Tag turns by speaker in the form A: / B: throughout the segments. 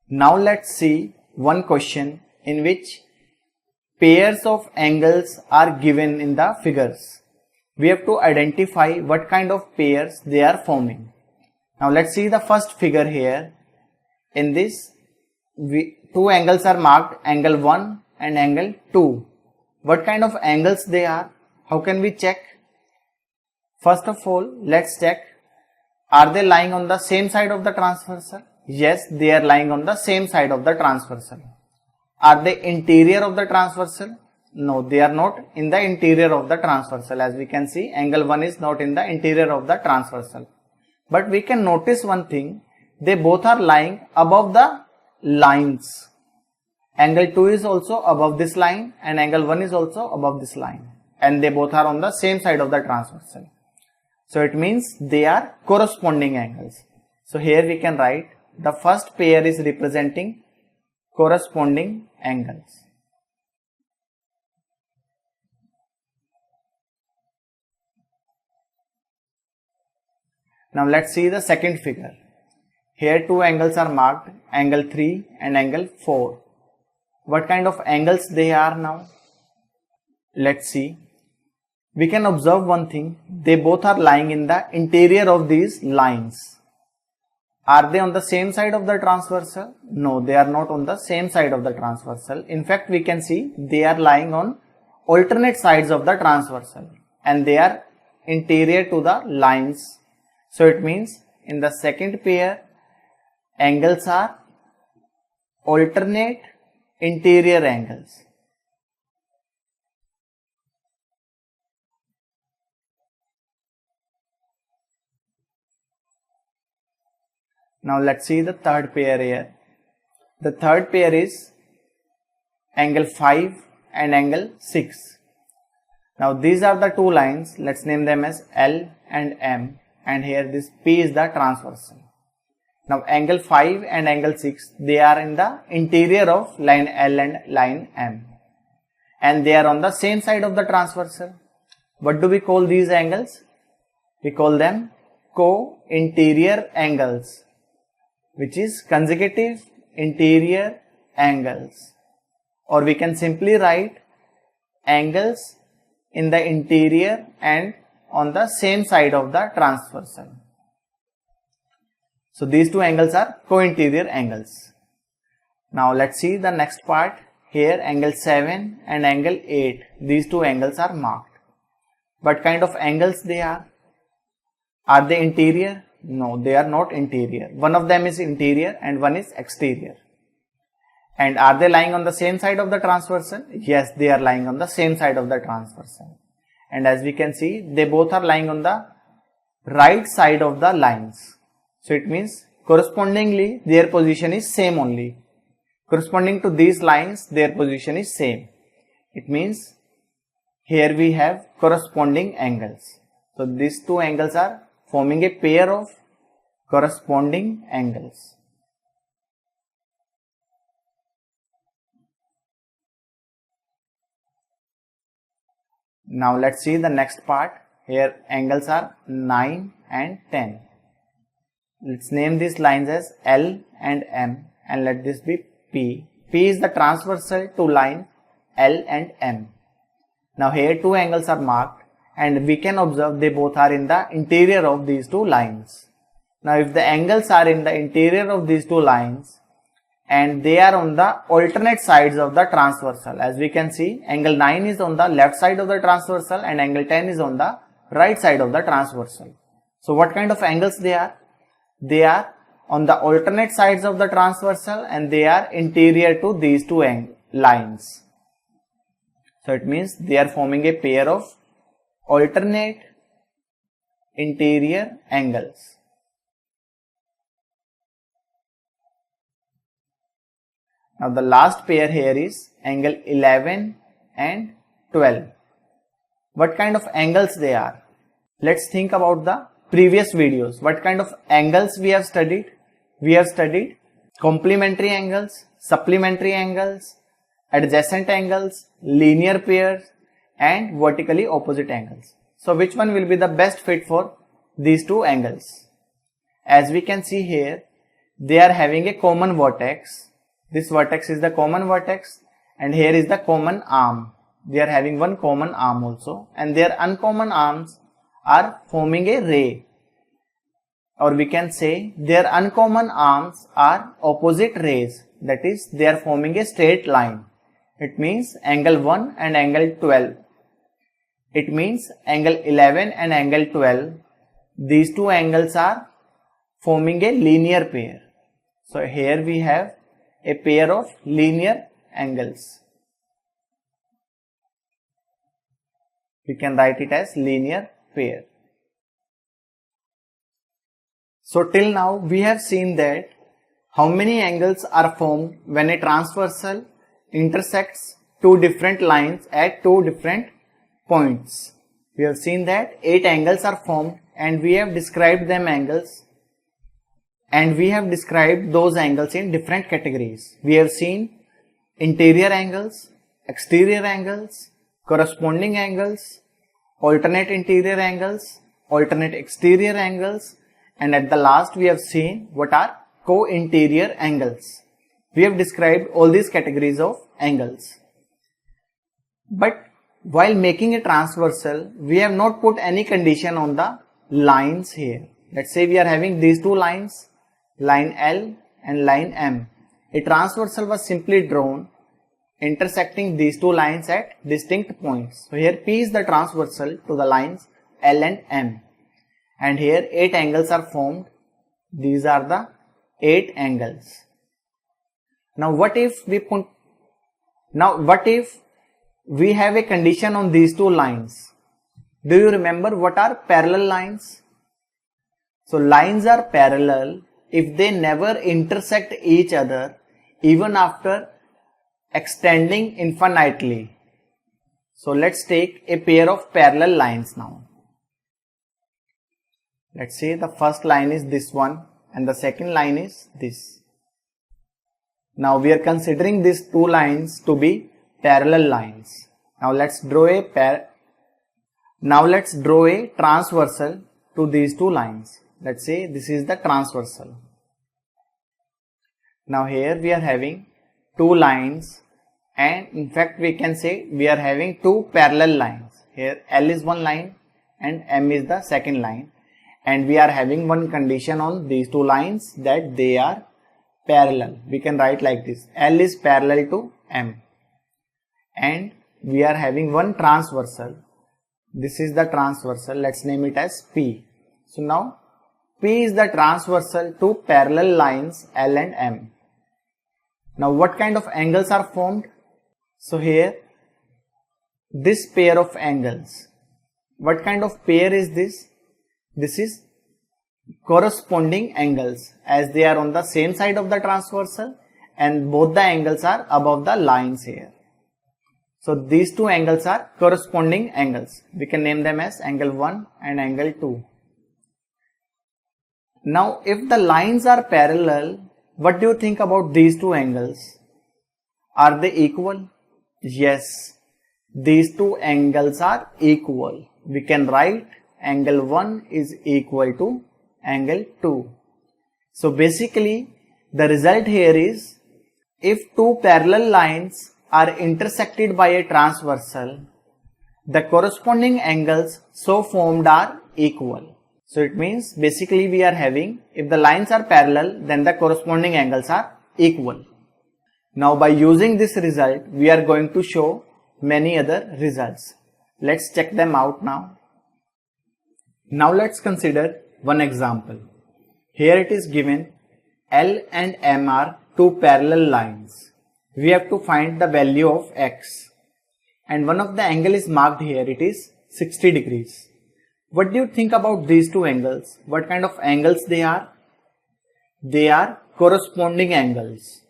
A: Now let's see one question in which pairs of angles are given in the figures. We have to identify what kind of pairs they are forming. Now let's see the first figure here. In this, two angles are marked, angle 1 and angle 2. What kind of angles they are? How can we check? First of all, let's check. Are they lying on the same side of the transversal? Yes, they are lying on the same side of the transversal. Are they interior of the transversal? No, they are not in the interior of the transversal. As we can see, angle 1 is not in the interior of the transversal. But we can notice one thing, they both are lying above the lines. Angle 2 is also above this line and angle 1 is also above this line. And they both are on the same side of the transversal. So it means they are corresponding angles. So here we can write the first pair is representing corresponding angles. Now let's see the second figure. Here two angles are marked, angle 3 and angle 4. What kind of angles they are now? Let's see. We can observe one thing, they both are lying in the interior of these lines. Are they on the same side of the transversal? No, they are not on the same side of the transversal. In fact, we can see they are lying on alternate sides of the transversal and they are interior to the lines. So it means in the second pair, angles are alternate interior angles. Now let's see the third pair here. The third pair is angle 5 and angle 6. Now these are the two lines. Let's name them as L and M. And here this P is the transversal. Now angle 5 and angle 6, they are in the interior of line L and line M. And they are on the same side of the transversal. What do we call these angles? We call them co-interior angles, which is consecutive interior angles, or we can simply write angles in the interior and on the same side of the transversal. So these two angles are co-interior angles. Now let's see the next part. Here angle 7 and angle 8, these two angles are marked. What kind of angles they are? Are they interior? No, they are not interior. One of them is interior and one is exterior. And are they lying on the same side of the transversal? Yes, they are lying on the same side of the transversal. And as we can see, they both are lying on the right side of the lines. So it means correspondingly their position is same only. Corresponding to these lines, their position is same. It means here we have corresponding angles. So these two angles are forming a pair of corresponding angles. Now let's see the next part. Here angles are 9 and 10. Let's name these lines as L and M and let this be P. P is the transversal to line L and M. Now here two angles are marked and we can observe they both are in the interior of these two lines. Now if the angles are in the interior of these two lines and they are on the alternate sides of the transversal, as we can see, angle 9 is on the left side of the transversal and angle 10 is on the right side of the transversal. So what kind of angles they are? They are on the alternate sides of the transversal and they are interior to these two lines. So it means they are forming a pair of alternate interior angles. Now the last pair here is angle 11 and 12. What kind of angles they are? Let's think about the previous videos. What kind of angles we have studied? We have studied complementary angles, supplementary angles, adjacent angles, linear pairs and vertically opposite angles. So which one will be the best fit for these two angles? As we can see here, they are having a common vertex. This vertex is the common vertex and here is the common arm. They are having one common arm also, and their uncommon arms are forming a ray, or we can say their uncommon arms are opposite rays, that is they are forming a straight line. It means angle 1 and angle 12. It means angle 11 and angle 12. These two angles are forming a linear pair. So here we have a pair of linear angles. We can write it as linear pair. So till now we have seen that how many angles are formed when a transversal intersects two different lines at two different points. We have seen that 8 angles are formed and we have described them angles, and we have described those angles in different categories. We have seen interior angles, exterior angles, corresponding angles, alternate interior angles, alternate exterior angles, and at the last we have seen what are co-interior angles. We have described all these categories of angles. But while making a transversal, we have not put any condition on the lines here. Let's say we are having these two lines, line L and line M. A transversal was simply drawn intersecting these two lines at distinct points. So here P is the transversal to the lines L and M, and here 8 angles are formed. These are the 8 angles. Now what if we have a condition on these two lines? Do you remember what are parallel lines? So lines are parallel if they never intersect each other even after extending infinitely. So let's take a pair of parallel lines now. Let's say the first line is this one and the second line is this. Now we are considering these two lines to be parallel lines. Now let's draw a transversal to these two lines. Let's say this is the transversal. Now here we are having two lines, and in fact we can say we are having two parallel lines. Here L is one line and M is the second line, and we are having one condition on these two lines, that they are parallel. We can write like this: L is parallel to M, and we are having one transversal. This is the transversal. Let's name it as P. So now P is the transversal to parallel lines L and M. Now what kind of angles are formed? So here this pair of angles, what kind of pair is this? This is corresponding angles, as they are on the same side of the transversal and both the angles are above the lines here. So these two angles are corresponding angles. We can name them as angle 1 and angle 2. Now if the lines are parallel, what do you think about these two angles? Are they equal? Yes, these two angles are equal. We can write angle 1 is equal to angle 2. So basically the result here is, if two parallel lines are intersected by a transversal, the corresponding angles so formed are equal. So it means basically we are having, if the lines are parallel, then the corresponding angles are equal. Now by using this result, we are going to show many other results. Let's check them out now. Now let's consider one example. Here it is given L and M are two parallel lines. We have to find the value of x, and one of the angle is marked here, it is 60 degrees. What do you think about these two angles? What kind of angles they are? They are corresponding angles,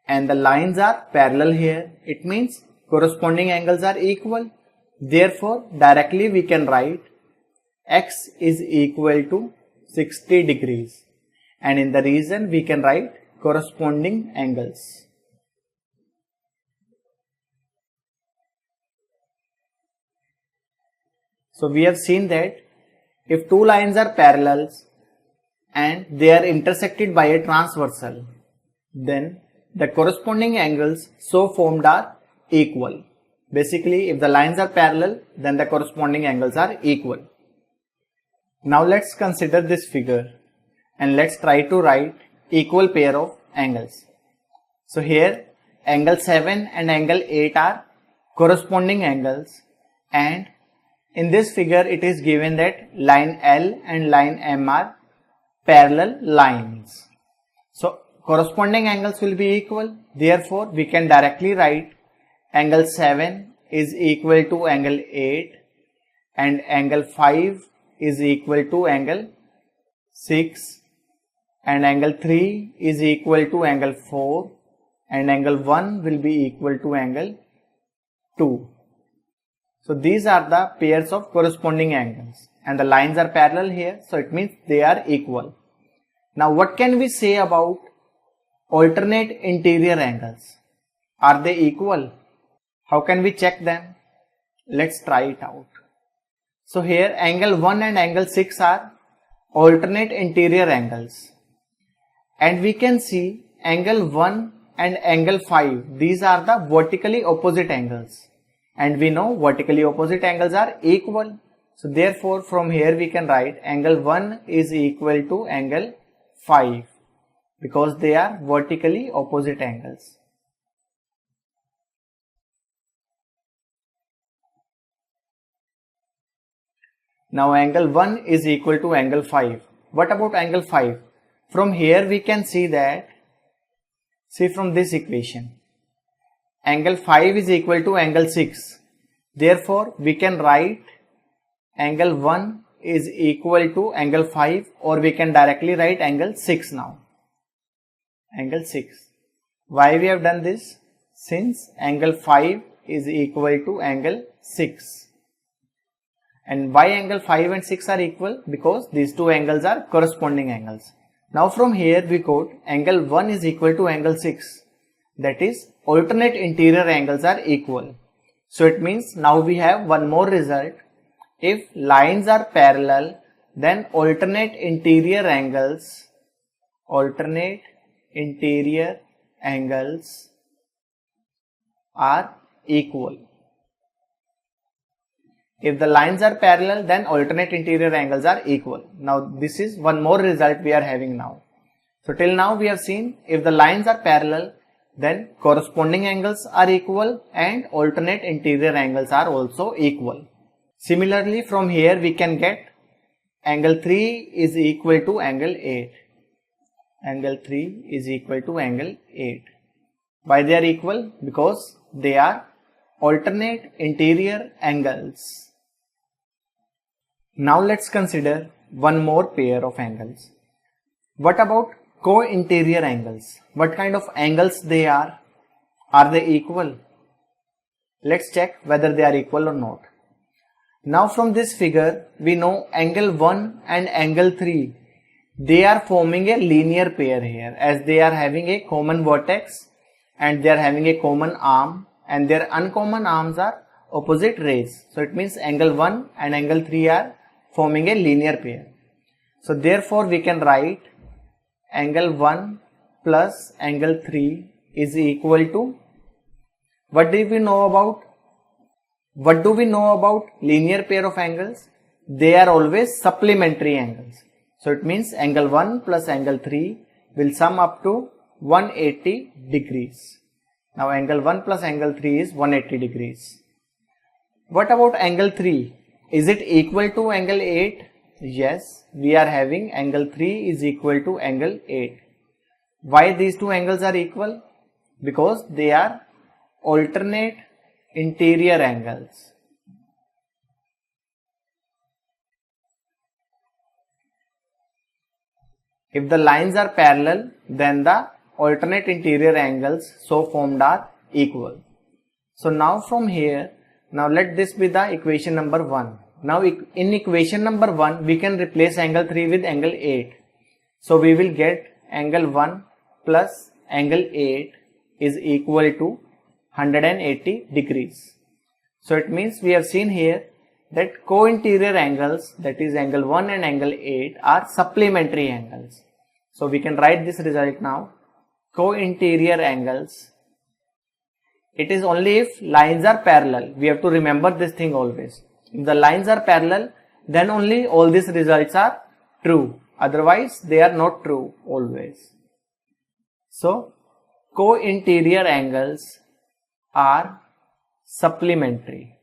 A: and the lines are parallel here. It means corresponding angles are equal. Therefore directly we can write x is equal to 60 degrees, and in the reason we can write corresponding angles. So we have seen that if two lines are parallels and they are intersected by a transversal, then the corresponding angles so formed are equal. Basically, if the lines are parallel, then the corresponding angles are equal. Now let's consider this figure and let's try to write equal pair of angles. So here angle 7 and angle 8 are corresponding angles, and in this figure it is given that line L and line M are parallel lines. So corresponding angles will be equal. Therefore, we can directly write angle 7 is equal to angle 8 and angle 5 is equal to angle 6 and angle 3 is equal to angle 4 and angle 1 will be equal to angle 2. So these are the pairs of corresponding angles and the lines are parallel here, so it means they are equal. Now what can we say about alternate interior angles? Are they equal? How can we check them? Let's try it out. So here angle 1 and angle 6 are alternate interior angles, and we can see angle 1 and angle 5, these are the vertically opposite angles, and we know vertically opposite angles are equal. So therefore from here we can write angle 1 is equal to angle 5 because they are vertically opposite angles. Now angle 1 is equal to angle 5. What about angle 5? From here we can see that, see from this equation, angle 5 is equal to angle 6. Therefore we can write angle 1 is equal to angle 5, or we can directly write angle 6 now. Angle 6. Why we have done this? Since angle 5 is equal to angle 6. And why angle 5 and 6 are equal? Because these two angles are corresponding angles. Now from here we quote angle 1 is equal to angle 6. That is, alternate interior angles are equal. So it means now we have one more result. If lines are parallel, then alternate interior angles are equal. If the lines are parallel, then alternate interior angles are equal. Now this is one more result we are having now. So till now we have seen if the lines are parallel, then corresponding angles are equal and alternate interior angles are also equal. Similarly, from here we can get angle 3 is equal to angle 8. Angle 3 is equal to angle 8. Why they are equal? Because they are alternate interior angles. Now let's consider one more pair of angles. What about co-interior angles? What kind of angles they are? Are they equal? Let's check whether they are equal or not. Now from this figure we know angle 1 and angle 3, they are forming a linear pair here, as they are having a common vertex and they are having a common arm, and their uncommon arms are opposite rays. So it means angle 1 and angle 3 are forming a linear pair. So therefore we can write angle 1 plus angle 3 is equal to, what do we know about linear pair of angles? They are always supplementary angles. So it means angle 1 plus angle 3 will sum up to 180 degrees. Now angle 1 plus angle 3 is 180 degrees. What about angle 3? Is it equal to angle 8? Yes, we are having angle 3 is equal to angle 8. Why these two angles are equal? Because they are alternate interior angles. If the lines are parallel, then the alternate interior angles so formed are equal. So now from here, now let this be the equation number 1. Now in equation number 1, we can replace angle 3 with angle 8. So we will get angle 1 plus angle 8 is equal to 180 degrees. So it means we have seen here that co-interior angles, that is angle 1 and angle 8, are supplementary angles. So we can write this result now. Co-interior angles, it is only if lines are parallel. We have to remember this thing always. If the lines are parallel, then only all these results are true. Otherwise, they are not true always. So, co-interior angles are supplementary.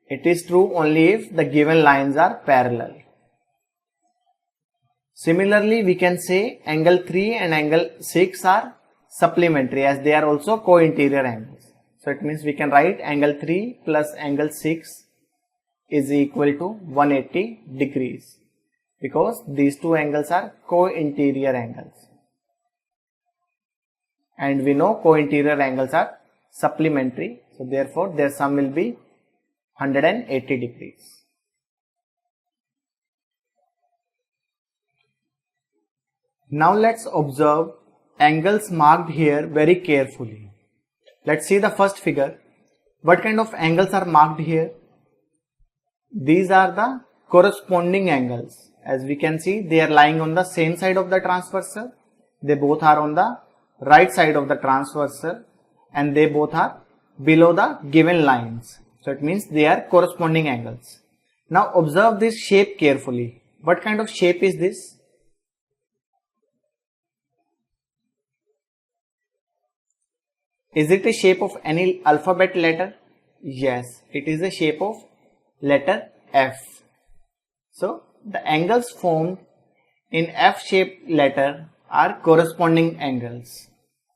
A: It is true only if the given lines are parallel. Similarly, we can say angle 3 and angle 6 are supplementary as they are also co-interior angles. So it means we can write angle 3 plus angle 6 is equal to 180 degrees because these two angles are co-interior angles. And we know co-interior angles are supplementary. So therefore their sum will be 180 degrees. Now let's observe angles marked here very carefully. Let's see the first figure. What kind of angles are marked here? These are the corresponding angles. As we can see, they are lying on the same side of the transversal. They both are on the right side of the transversal and they both are below the given lines. So it means they are corresponding angles. Now observe this shape carefully. What kind of shape is this? Is it a shape of any alphabet letter? Yes, it is a shape of letter F. So the angles formed in F-shaped letter are corresponding angles.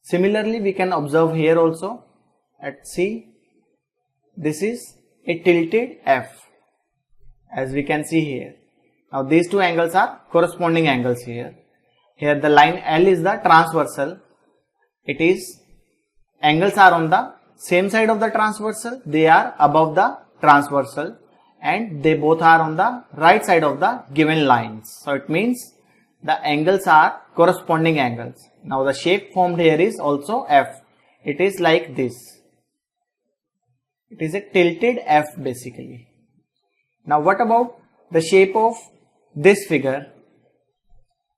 A: Similarly, we can observe here also. Let's see. This is a tilted F, as we can see here. Now these two angles are corresponding angles here. Here the line L is the transversal. It is angles are on the same side of the transversal. They are above the transversal and they both are on the right side of the given lines. So it means the angles are corresponding angles. Now the shape formed here is also F. It is like this. It is a tilted F basically. Now what about the shape of this figure?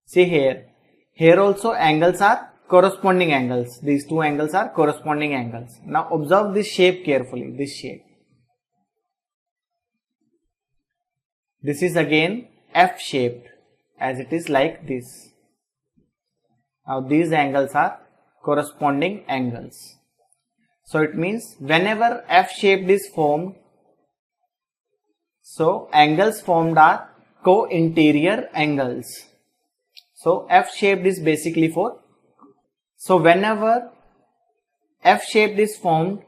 A: See here. Here also angles are corresponding angles. These two angles are corresponding angles. Now observe this shape carefully. This shape. This is again F shaped as it is like this. Now these angles are corresponding angles. So it means whenever F shaped is formed, so angles formed are co-interior angles. So F shaped is basically for. So whenever F shaped is formed,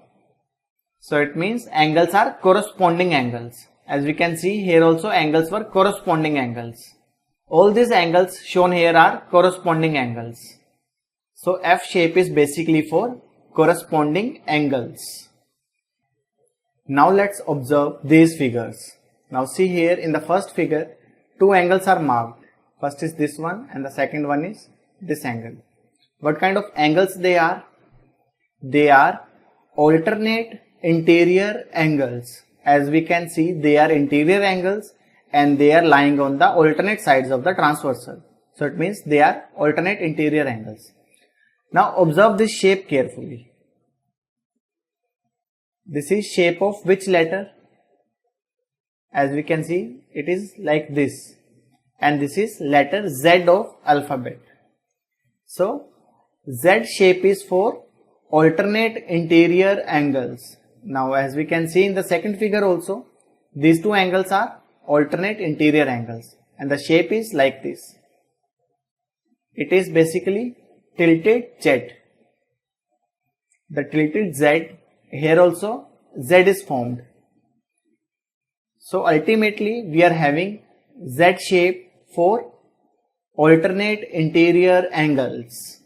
A: so it means angles are corresponding angles. As we can see here also angles were corresponding angles. All these angles shown here are corresponding angles. So F shape is basically for corresponding angles. Now let's observe these figures. Now see here in the first figure, two angles are marked. First is this one and the second one is this angle. What kind of angles they are? They are alternate interior angles. As we can see, they are interior angles and they are lying on the alternate sides of the transversal. So it means they are alternate interior angles. Now observe this shape carefully. This is shape of which letter? As we can see, it is like this. And this is letter Z of alphabet. So Z shape is for alternate interior angles. Now as we can see in the second figure also, these two angles are alternate interior angles and the shape is like this. It is basically tilted Z. The tilted Z, here also Z is formed. So ultimately we are having Z shape for alternate interior angles.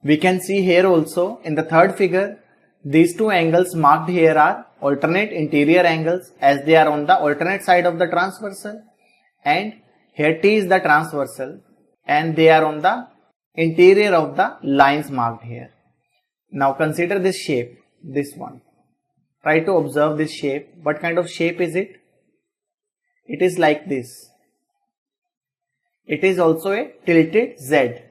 A: We can see here also in the third figure, these two angles marked here are alternate interior angles as they are on the alternate side of the transversal, and here T is the transversal and they are on the interior of the lines marked here. Now consider this shape, this one. Try to observe this shape. What kind of shape is it? It is like this. It is also a tilted Z.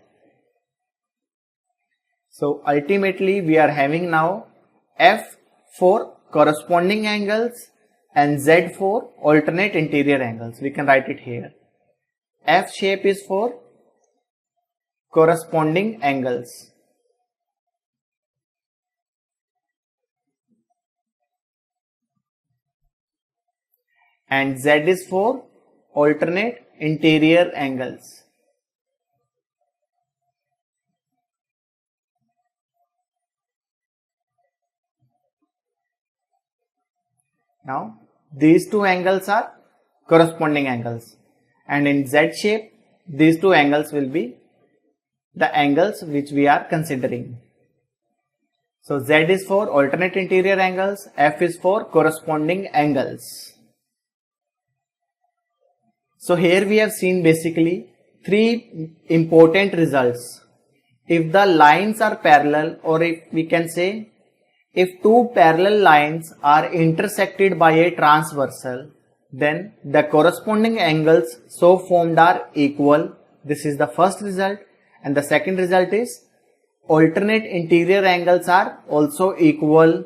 A: So ultimately we are having now F for corresponding angles and Z for alternate interior angles. We can write it here. F shape is for corresponding angles. And Z is for alternate interior angles. Now these two angles are corresponding angles, and in Z shape these two angles will be the angles which we are considering. So Z is for alternate interior angles, F is for corresponding angles. So here we have seen basically three important results. If the lines are parallel, or if we can say if two parallel lines are intersected by a transversal, then the corresponding angles so formed are equal. This is the first result, and the second result is alternate interior angles are also equal,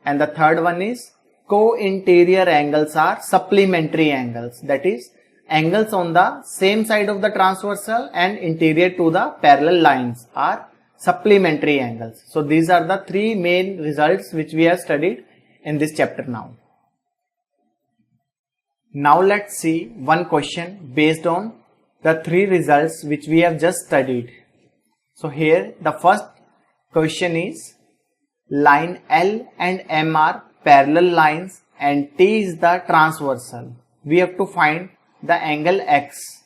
A: and the third one is co-interior angles are supplementary angles, that is angles on the same side of the transversal and interior to the parallel lines are supplementary angles. So these are the three main results which we have studied in this chapter now. Now let's see one question based on the three results which we have just studied. So here the first question is, line L and M are parallel lines and T is the transversal. We have to find the angle X,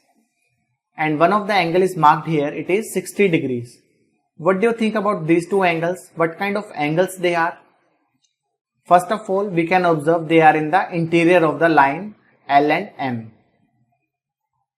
A: and one of the angle is marked here, it is 60 degrees. What do you think about these two angles? What kind of angles they are? First of all, we can observe they are in the interior of the line L and M.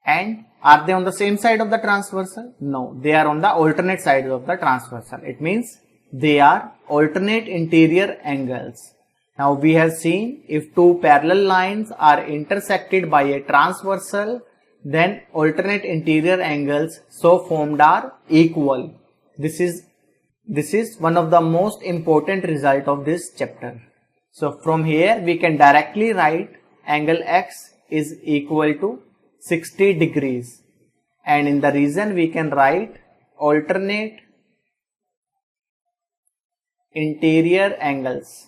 A: And are they on the same side of the transversal? No, they are on the alternate sides of the transversal. It means they are alternate interior angles. Now we have seen if two parallel lines are intersected by a transversal, then alternate interior angles so formed are equal. This is one of the most important result of this chapter. So from here we can directly write angle X is equal to 60 degrees, and in the reason we can write alternate interior angles.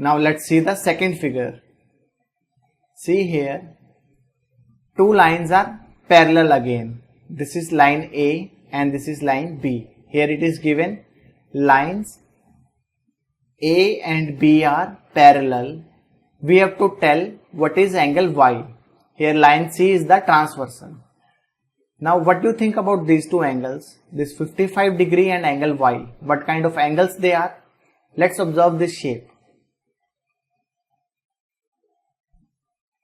A: Now let's see the second figure. See here, two lines are parallel again. This is line A and this is line B. Here it is given lines A and B are parallel. We have to tell what is angle Y. Here line C is the transversal. Now what do you think about these two angles? This 55 degree and angle Y. What kind of angles they are? Let's observe this shape.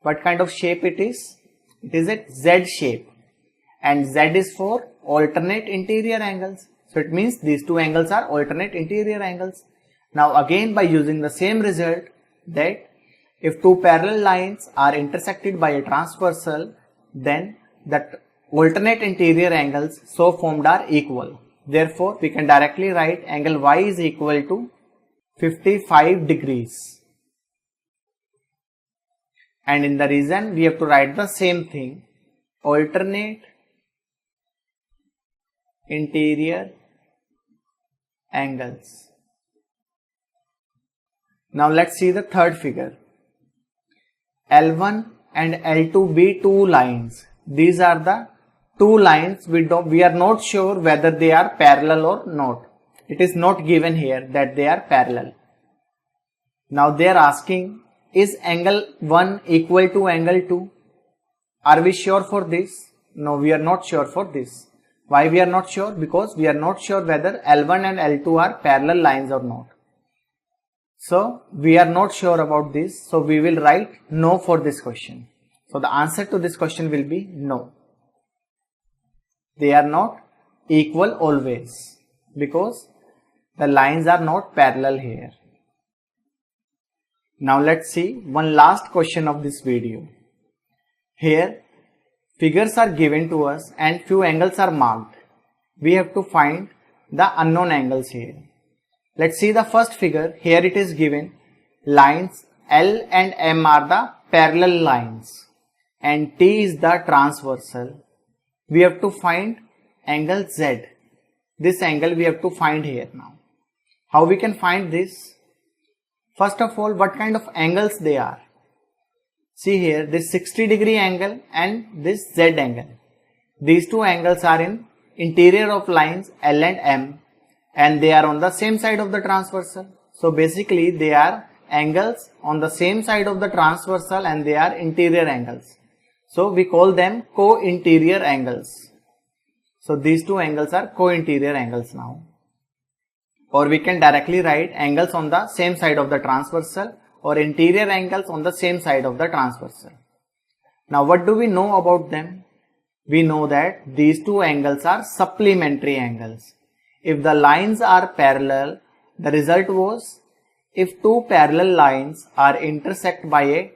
A: What kind of shape it is? It is a Z shape, and Z is for alternate interior angles. So it means these two angles are alternate interior angles. Now again by using the same result, that if two parallel lines are intersected by a transversal, then the alternate interior angles so formed are equal. Therefore we can directly write angle Y is equal to 55 degrees. And in the reason we have to write the same thing, alternate interior angles. Now let's see the third figure. L1 and L2 be two lines. These are the two lines we are not sure whether they are parallel or not. It is not given here that they are parallel. Now they are asking, is angle 1 equal to angle 2? Are we sure for this? No, we are not sure for this. Why we are not sure? Because we are not sure whether L1 and L2 are parallel lines or not. So we are not sure about this. So we will write no for this question. So the answer to this question will be no. They are not equal always because the lines are not parallel here. Now let's see one last question of this video. Here figures are given to us and few angles are marked. We have to find the unknown angles here. Let's see the first figure. Here it is given lines L and M are the parallel lines and T is the transversal. We have to find angle Z. This angle we have to find here now. How we can find this? First of all, what kind of angles they are? See here, this 60-degree angle and this Z angle. These two angles are in interior of lines L and M and they are on the same side of the transversal. So basically they are angles on the same side of the transversal and they are interior angles. So we call them co-interior angles. So these two angles are co-interior angles now. Or we can directly write angles on the same side of the transversal or interior angles on the same side of the transversal. Now what do we know about them? We know that these two angles are supplementary angles. If the lines are parallel, the result was if two parallel lines are intersect by a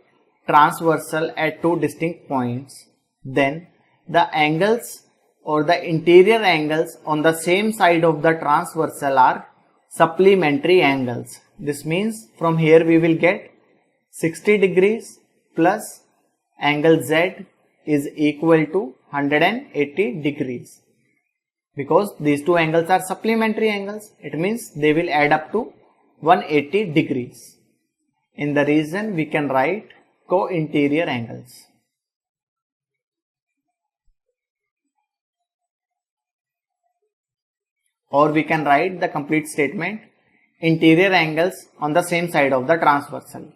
A: transversal at two distinct points, then the angles or the interior angles on the same side of the transversal are supplementary angles. This means from here we will get 60 degrees plus angle Z is equal to 180 degrees. Because these two angles are supplementary angles, it means they will add up to 180 degrees. In the reason we can write co-interior angles. Or we can write the complete statement interior angles on the same side of the transversal.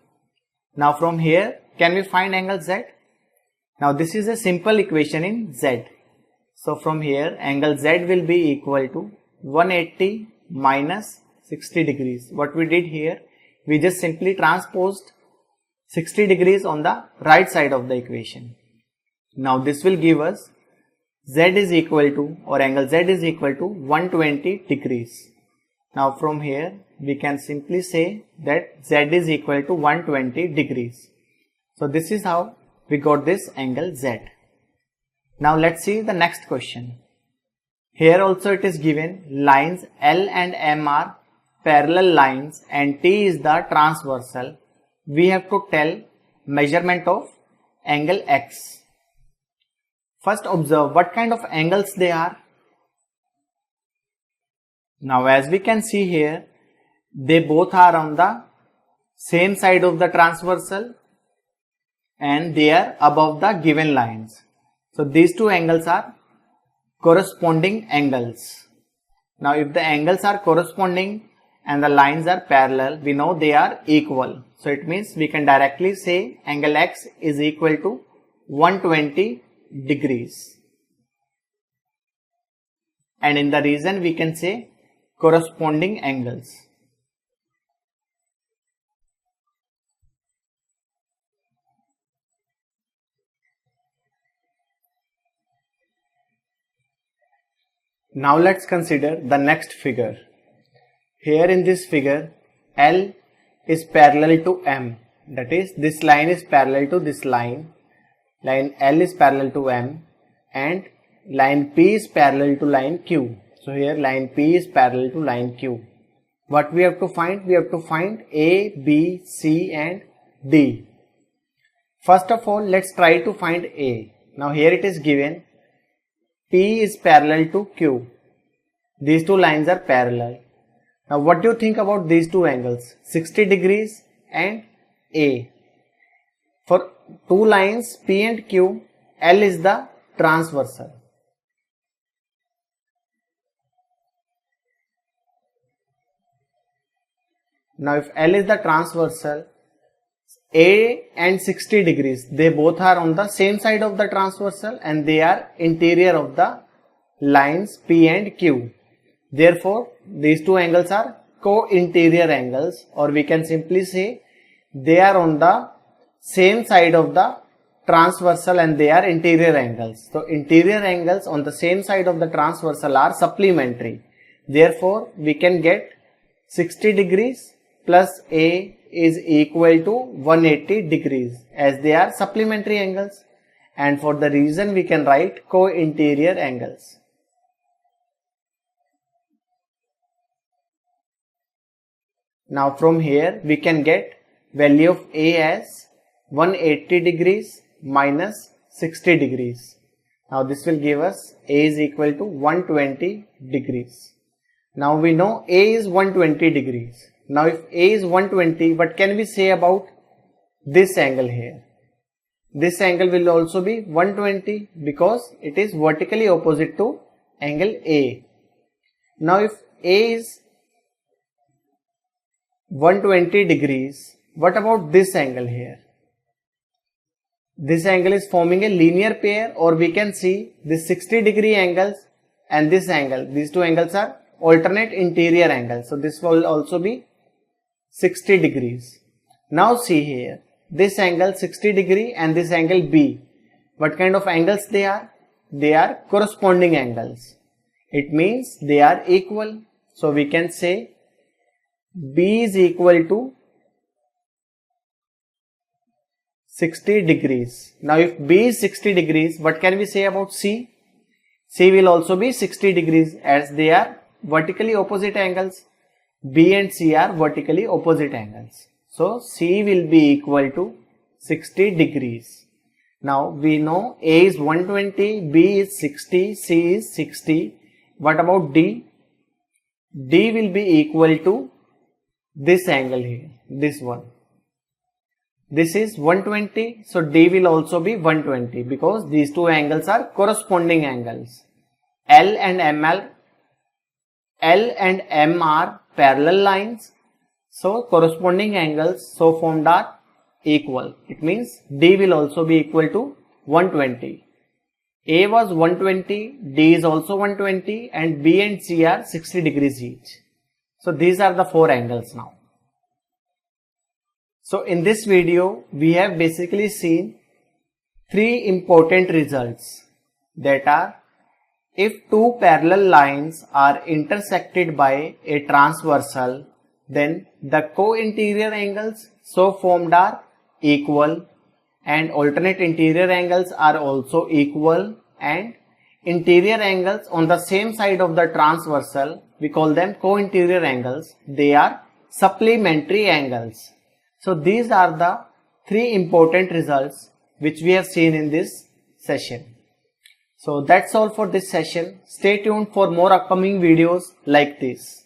A: Now from here can we find angle Z? Now this is a simple equation in Z. So from here angle Z will be equal to 180 minus 60 degrees. What we did here, we just simply transposed 60 degrees on the right side of the equation. Now this will give us Z is equal to, or angle Z is equal to 120 degrees. Now from here we can simply say that Z is equal to 120 degrees. So this is how we got this angle Z. Now let's see the next question. Here also it is given lines L and M are parallel lines and T is the transversal. We have to tell measurement of angle X. First observe what kind of angles they are. Now as we can see here, they both are on the same side of the transversal and they are above the given lines. So these two angles are corresponding angles. Now if the angles are corresponding and the lines are parallel, we know they are equal. So it means we can directly say angle X is equal to 120 degrees. And in the reason we can say corresponding angles. Now let's consider the next figure. Here in this figure, L is parallel to M. That is, this line is parallel to this line. Line L is parallel to M and line P is parallel to line Q. So here line P is parallel to line Q. What we have to find? We have to find A, B, C and D. First of all, let's try to find A. Now here it is given P is parallel to Q. These two lines are parallel. Now what do you think about these two angles? 60 degrees and A. For two lines P and Q, L is the transversal. Now if L is the transversal, A and 60 degrees, they both are on the same side of the transversal and they are interior of the lines P and Q. Therefore, these two angles are co-interior angles, or we can simply say they are on the same side of the transversal and they are interior angles. So interior angles on the same side of the transversal are supplementary. Therefore, we can get 60 degrees plus A is equal to 180 degrees as they are supplementary angles, and for the reason we can write co-interior angles. Now from here we can get value of A as 180 degrees minus 60 degrees. Now this will give us A is equal to 120 degrees. Now we know A is 120 degrees. Now if A is 120, what can we say about this angle here? This angle will also be 120 because it is vertically opposite to angle A. Now if A is 120 degrees, what about this angle here? This angle is forming a linear pair, or we can see this 60 degree angles and this angle. These two angles are alternate interior angles. So this will also be 60 degrees. Now see here, this angle 60 degree and this angle B. What kind of angles they are? They are corresponding angles. It means they are equal. So we can say B is equal to 60 degrees. Now if B is 60 degrees, what can we say about C? C will also be 60 degrees as they are vertically opposite angles. B and C are vertically opposite angles. So C will be equal to 60 degrees. Now we know A is 120, B is 60, C is 60. What about D? D will be equal to this angle here, this one. This is 120, so D will also be 120 because these two angles are corresponding angles. L and M are parallel lines, so corresponding angles so formed are equal. It means D will also be equal to 120. A was 120, D is also 120, and B and C are 60 degrees each. So these are the four angles now. So in this video, we have basically seen three important results, that are, if two parallel lines are intersected by a transversal, then the co-interior angles so formed are equal, and alternate interior angles are also equal, and interior angles on the same side of the transversal, we call them co-interior angles, they are supplementary angles. So these are the three important results which we have seen in this session. So that's all for this session. Stay tuned for more upcoming videos like this.